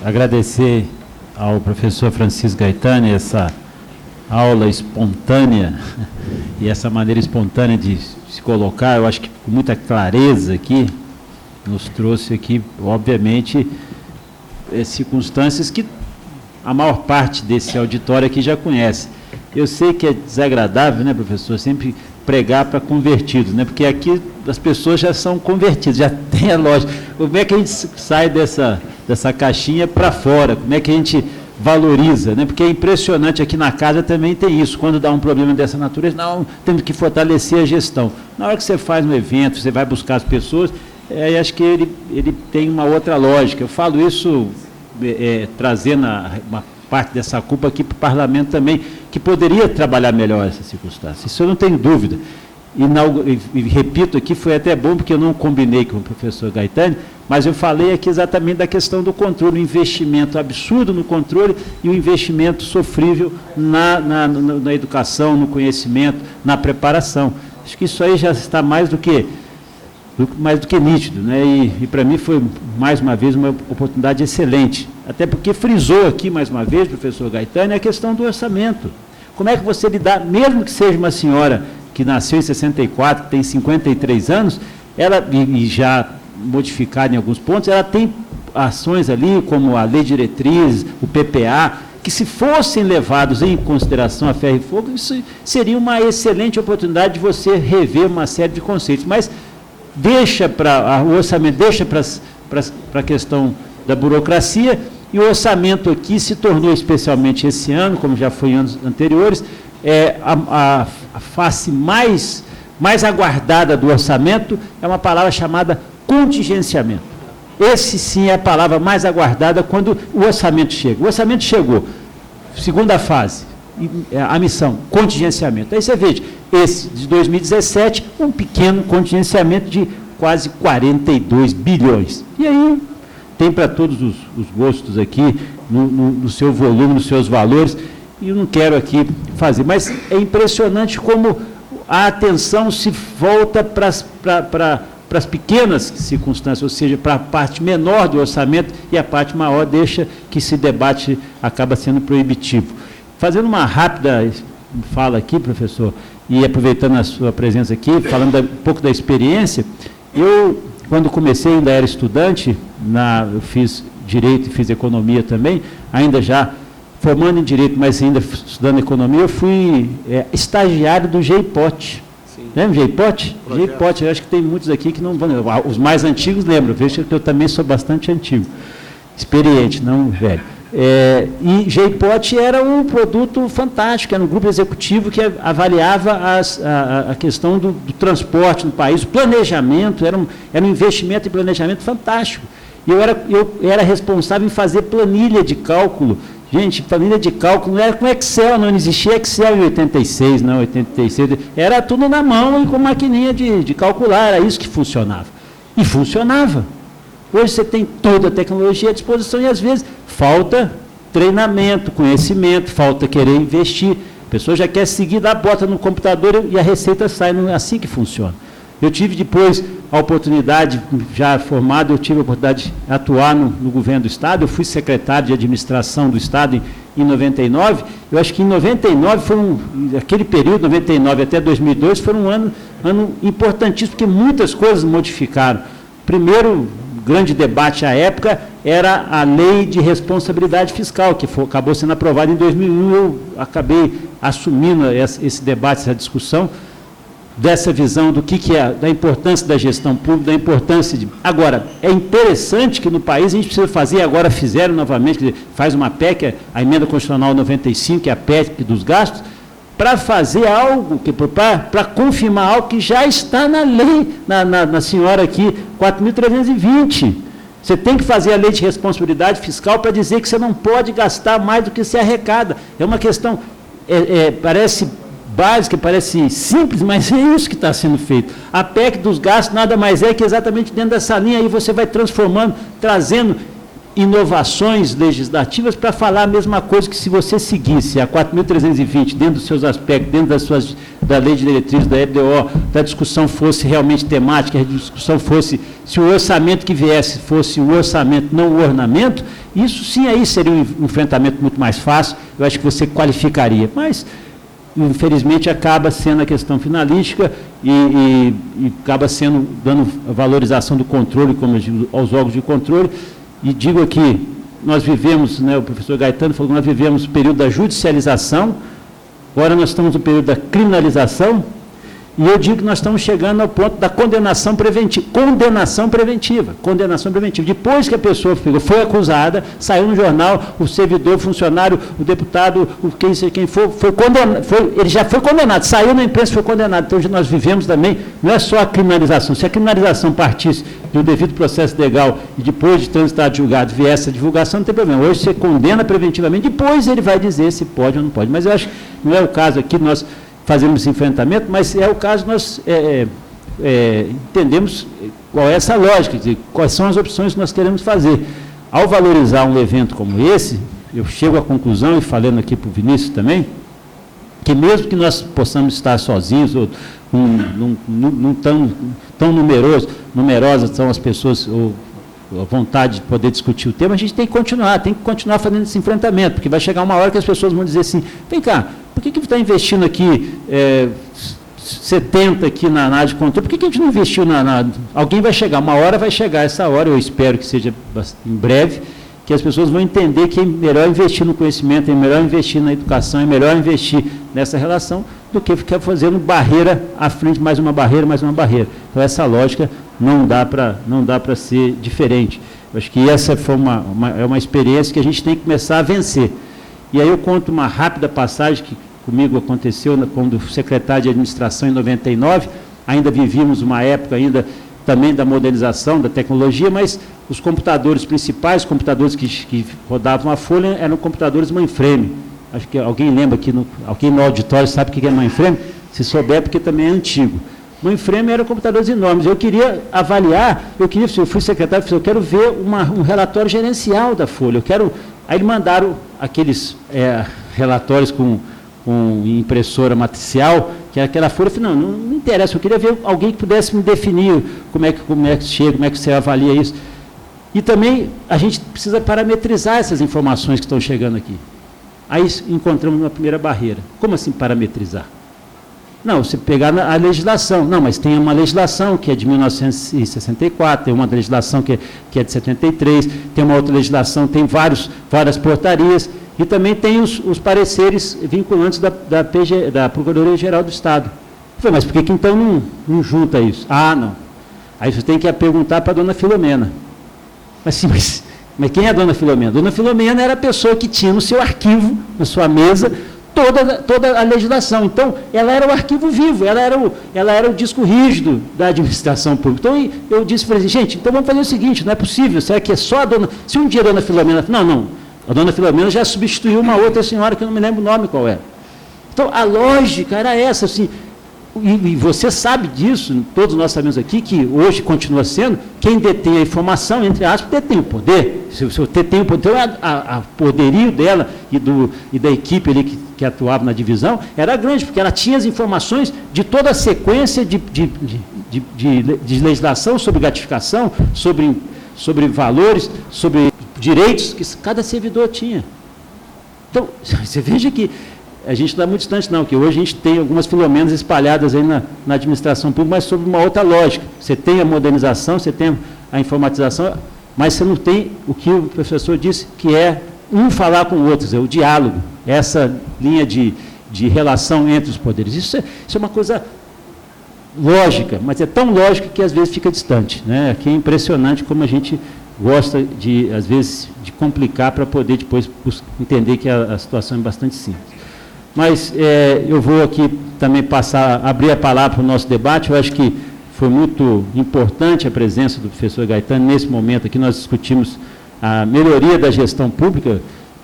agradecer ao professor Francisco Gaetani essa aula espontânea e essa maneira espontânea de se colocar, eu acho que com muita clareza aqui, nos trouxe aqui, obviamente, circunstâncias que a maior parte desse auditório aqui já conhece. Eu sei que é desagradável, né, professor, sempre pregar para convertidos, né, porque aqui as pessoas já são convertidas, já tem a lógica. Como é que a gente sai dessa caixinha para fora? Como é que a gente valoriza, né? Porque é impressionante, aqui na casa também tem isso, quando dá um problema dessa natureza, não, temos que fortalecer a gestão. Na hora que você faz um evento, você vai buscar as pessoas, acho que ele tem uma outra lógica. Eu falo isso trazendo uma parte dessa culpa aqui para o parlamento também, que poderia trabalhar melhor essa circunstância. Isso eu não tenho dúvida. E repito aqui, foi até bom, porque eu não combinei com o professor Gaetani, mas eu falei aqui exatamente da questão do controle, o investimento absurdo no controle e o investimento sofrível na educação, no conhecimento, na preparação. Acho que isso aí já está mais do que nítido, né? E para mim foi, mais uma vez, uma oportunidade excelente, até porque frisou aqui, mais uma vez, professor Gaetani, a questão do orçamento. Como é que você lidar, mesmo que seja uma senhora que nasceu em 64, que tem 53 anos, ela, e já modificada em alguns pontos, ela tem ações ali, como a Lei de Diretrizes, o PPA, que se fossem levados em consideração a ferro e fogo, isso seria uma excelente oportunidade de você rever uma série de conceitos, mas deixa para o orçamento, deixa para a questão da burocracia, e o orçamento aqui se tornou, especialmente esse ano, como já foi em anos anteriores, a face mais aguardada do orçamento é uma palavra chamada contingenciamento. Esse sim é a palavra mais aguardada quando o orçamento chega. O orçamento chegou, segunda fase, a missão, contingenciamento. Aí você veja, esse de 2017, um pequeno contingenciamento de quase 42 bilhões. E aí tem para todos os gostos aqui, no seu volume, nos seus valores, e eu não quero aqui fazer, mas é impressionante como a atenção se volta para as pequenas circunstâncias, ou seja, para a parte menor do orçamento, e a parte maior deixa que esse debate acaba sendo proibitivo. Fazendo uma rápida fala aqui, professor, e aproveitando a sua presença aqui, falando um pouco da experiência, eu, quando comecei, ainda era estudante, eu fiz Direito e fiz Economia também, ainda já formando em Direito, mas ainda estudando Economia, eu fui estagiário do GEIPOT. Lembra o GEIPOT? GEIPOT, eu acho que tem muitos aqui que não vão lembrar. Os mais antigos lembram, veja que eu também sou bastante antigo, experiente, não velho. E GEIPOT era um produto fantástico, era um grupo executivo que avaliava a questão do transporte no país, o planejamento, era um investimento em planejamento fantástico. E eu era responsável em fazer planilha de cálculo. Gente, planilha de cálculo não era com Excel, não existia Excel em 86, não, 86, era tudo na mão e com maquininha de calcular, era isso que funcionava. E funcionava. Hoje você tem toda a tecnologia à disposição e, às vezes, falta treinamento, conhecimento, falta querer investir. A pessoa já quer seguir, dá a bota no computador e a receita sai, não é assim que funciona. Eu tive depois a oportunidade, já formado, eu tive a oportunidade de atuar no governo do Estado, eu fui secretário de administração do Estado em 99, eu acho que em 99 aquele período, 99 até 2002, foi um ano importantíssimo, porque muitas coisas modificaram. Primeiro grande debate à época era a Lei de Responsabilidade Fiscal, que acabou sendo aprovada em 2001, eu acabei assumindo esse debate, essa discussão, dessa visão do que é, da importância da gestão pública, da importância de... Agora, é interessante que no país a gente precisa fazer, agora fizeram novamente, faz uma PEC, a Emenda Constitucional 95, que é a PEC dos gastos, para fazer algo, para confirmar algo que já está na lei, na senhora aqui, 4.320. Você tem que fazer a lei de responsabilidade fiscal para dizer que você não pode gastar mais do que se arrecada. É uma questão, parece básica, parece simples, mas é isso que está sendo feito. A PEC dos gastos nada mais é que exatamente dentro dessa linha aí você vai transformando, trazendo inovações legislativas para falar a mesma coisa que se você seguisse a 4.320 dentro dos seus aspectos, dentro das suas da lei de diretrizes da LDO, da discussão fosse realmente temática, a discussão fosse, se o orçamento que viesse fosse o orçamento, não o ornamento, isso sim aí seria um enfrentamento muito mais fácil, eu acho que você qualificaria, mas infelizmente acaba sendo a questão finalística e acaba sendo, dando valorização do controle, como eu digo, aos órgãos de controle, e digo aqui, nós vivemos, né, o professor Gaetano falou que nós vivemos o período da judicialização, agora nós estamos no período da criminalização, e eu digo que nós estamos chegando ao ponto da condenação preventiva. Condenação preventiva. Condenação preventiva. Depois que a pessoa foi acusada, saiu no jornal, o servidor, o funcionário, o deputado, quem for, ele já foi condenado, saiu na imprensa e foi condenado. Então, hoje nós vivemos também, não é só a criminalização. Se a criminalização partisse do devido processo legal e depois de transitar julgado viesse a divulgação, não tem problema. Hoje você condena preventivamente, depois ele vai dizer se pode ou não pode. Mas eu acho que não é o caso aqui, nós fazemos esse enfrentamento, mas é o caso, nós entendemos qual é essa lógica, dizer, quais são as opções que nós queremos fazer. Ao valorizar um evento como esse, eu chego à conclusão, e falando aqui para o Vinícius também, que mesmo que nós possamos estar sozinhos, ou não tão numerosas são as pessoas, ou a vontade de poder discutir o tema, a gente tem que continuar fazendo esse enfrentamento, porque vai chegar uma hora que as pessoas vão dizer assim, vem cá, por que está investindo aqui 70 aqui na área de controle, por que a gente não investiu alguém vai chegar, uma hora vai chegar essa hora, eu espero que seja em breve, que as pessoas vão entender que é melhor investir no conhecimento, é melhor investir na educação, é melhor investir nessa relação, do que ficar fazendo barreira à frente, mais uma barreira. Então, essa lógica não dá para ser diferente. Eu acho que essa foi uma experiência que a gente tem que começar a vencer. E aí eu conto uma rápida passagem que comigo aconteceu quando secretário de administração em 99, ainda vivíamos uma época ainda também da modernização, da tecnologia, mas os computadores principais, computadores que rodavam a folha, eram computadores mainframe. Acho que alguém lembra aqui, alguém no auditório sabe o que é mainframe? Se souber, porque também é antigo. Mainframe eram computadores enormes. Eu queria avaliar, eu fui secretário, eu quero ver um relatório gerencial da folha. Aí mandaram aqueles relatórios com impressora matricial, que era aquela folha. Eu falei, não interessa, eu queria ver alguém que pudesse me definir como é que chega, como é que você avalia isso. E também a gente precisa parametrizar essas informações que estão chegando aqui. Aí encontramos uma primeira barreira. Como assim parametrizar? Não, você pegar a legislação. Não, mas tem uma legislação que é de 1964, tem uma legislação que é de 73, tem uma outra legislação, tem várias portarias, e também tem os pareceres vinculantes da Procuradoria-Geral do Estado. Eu falei, mas por que então não junta isso? Ah, não. Aí você tem que perguntar para a dona Filomena. Mas quem é a dona Filomena? A dona Filomena era a pessoa que tinha no seu arquivo, na sua mesa, toda a legislação. Então, ela era o arquivo vivo, ela era o disco rígido da administração pública. Então, eu disse para ele, gente, então vamos fazer o seguinte, não é possível, será que é só a dona... Se um dia a dona Filomena... Não, a dona Filomena já substituiu uma outra senhora, que eu não me lembro o nome qual era. Então, a lógica era essa, assim... E você sabe disso, todos nós sabemos aqui, que hoje continua sendo, quem detém a informação, entre aspas, detém o poder. Se você tem o poder, a poderio dela e da equipe ali que atuava na divisão era grande, porque ela tinha as informações de toda a sequência de legislação sobre gratificação, sobre valores, sobre direitos que cada servidor tinha. Então, você veja que a gente não está muito distante, não, que hoje a gente tem algumas filomenas espalhadas aí na administração pública, mas sob uma outra lógica. Você tem a modernização, você tem a informatização, mas você não tem o que o professor disse, que é falar com o outro, o diálogo, essa linha de relação entre os poderes. Isso é uma coisa lógica, mas é tão lógica que às vezes fica distante, né? Aqui é impressionante como a gente gosta, às vezes, de complicar para poder depois entender que a situação é bastante simples. Mas eu vou aqui também abrir a palavra para o nosso debate. Eu acho que foi muito importante a presença do professor Gaetano nesse momento aqui. Nós discutimos a melhoria da gestão pública.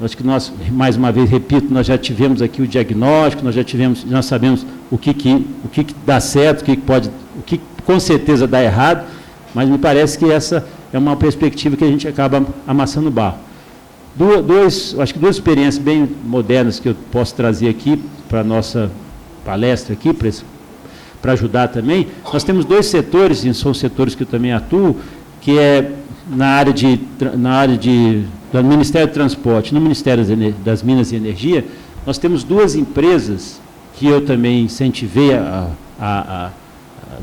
Acho que nós, mais uma vez, repito, nós já tivemos aqui o diagnóstico, nós sabemos o que dá certo, o que com certeza dá errado, mas me parece que essa é uma perspectiva que a gente acaba amassando barro. Acho que duas experiências bem modernas que eu posso trazer aqui para a nossa palestra aqui, para ajudar também. Nós temos 2 setores, e são setores que eu também atuo, que é na área do Ministério do Transporte, no Ministério das Minas e Energia. Nós temos 2 empresas que eu também incentivei,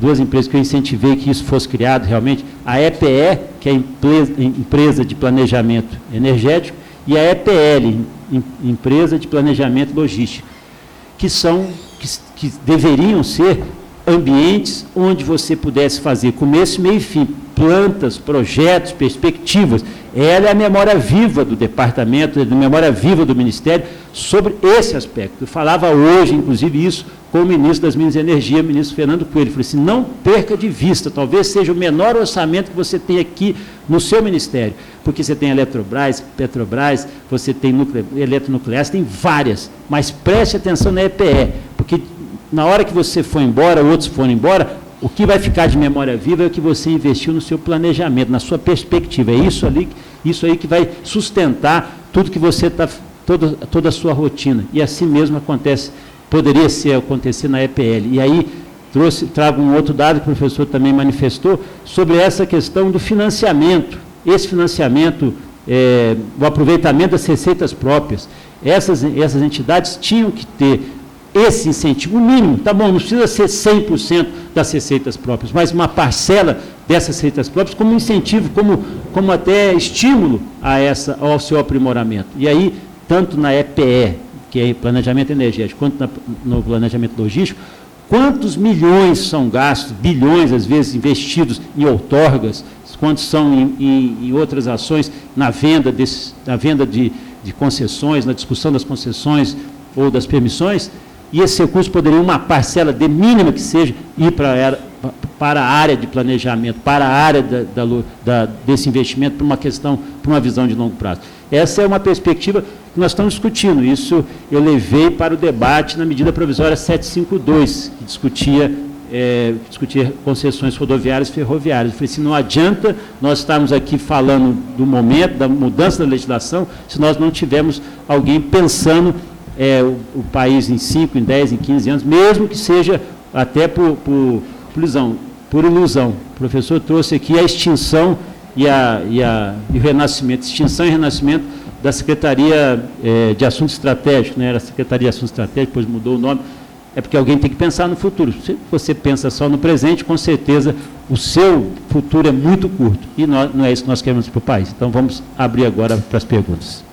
2 empresas que eu incentivei que isso fosse criado realmente, a EPE, que é a Empresa de Planejamento Energético, e a EPL, Empresa de Planejamento Logístico, que deveriam ser ambientes onde você pudesse fazer começo, meio e fim, plantas, projetos, perspectivas. Ela é a memória viva do departamento, a memória viva do Ministério sobre esse aspecto. Eu falava hoje, inclusive, isso com o ministro das Minas e Energia, o ministro Fernando Coelho. Eu falei assim, não perca de vista, talvez seja o menor orçamento que você tem aqui no seu ministério, porque você tem Eletrobras, Petrobras, você tem eletronucleares, tem várias, mas preste atenção na EPE, porque na hora que você for embora, outros forem embora, o que vai ficar de memória viva é o que você investiu no seu planejamento, na sua perspectiva. É isso aí que vai sustentar tudo que você está, toda a sua rotina. E assim mesmo poderia acontecer na EPL. E aí trago um outro dado que o professor também manifestou sobre essa questão do financiamento. Esse financiamento, o aproveitamento das receitas próprias. Essas entidades tinham que ter esse incentivo, o mínimo, tá bom, não precisa ser 100% das receitas próprias, mas uma parcela dessas receitas próprias como incentivo, como até estímulo ao seu aprimoramento. E aí, tanto na EPE, que é Planejamento Energético, quanto no Planejamento Logístico, quantos milhões são gastos, bilhões, às vezes, investidos em outorgas, quantos são em outras ações, na venda de concessões, na discussão das concessões ou das permissões, e esse recurso poderia, uma parcela de mínima que seja, ir para a área de planejamento, para a área desse investimento, para uma visão de longo prazo. Essa é uma perspectiva que nós estamos discutindo. Isso eu levei para o debate na medida provisória 752, que discutia concessões rodoviárias e ferroviárias. Eu falei assim, não adianta nós estarmos aqui falando do momento, da mudança da legislação, se nós não tivermos alguém pensando o país em 5, em 10, em 15 anos, mesmo que seja até por ilusão. O professor trouxe aqui a extinção e o renascimento, extinção e renascimento da Secretaria de Assuntos Estratégicos, né? Era a Secretaria de Assuntos Estratégicos, depois mudou o nome. É porque alguém tem que pensar no futuro. Se você pensa só no presente, com certeza o seu futuro é muito curto. E não é isso que nós queremos para o país. Então, vamos abrir agora para as perguntas.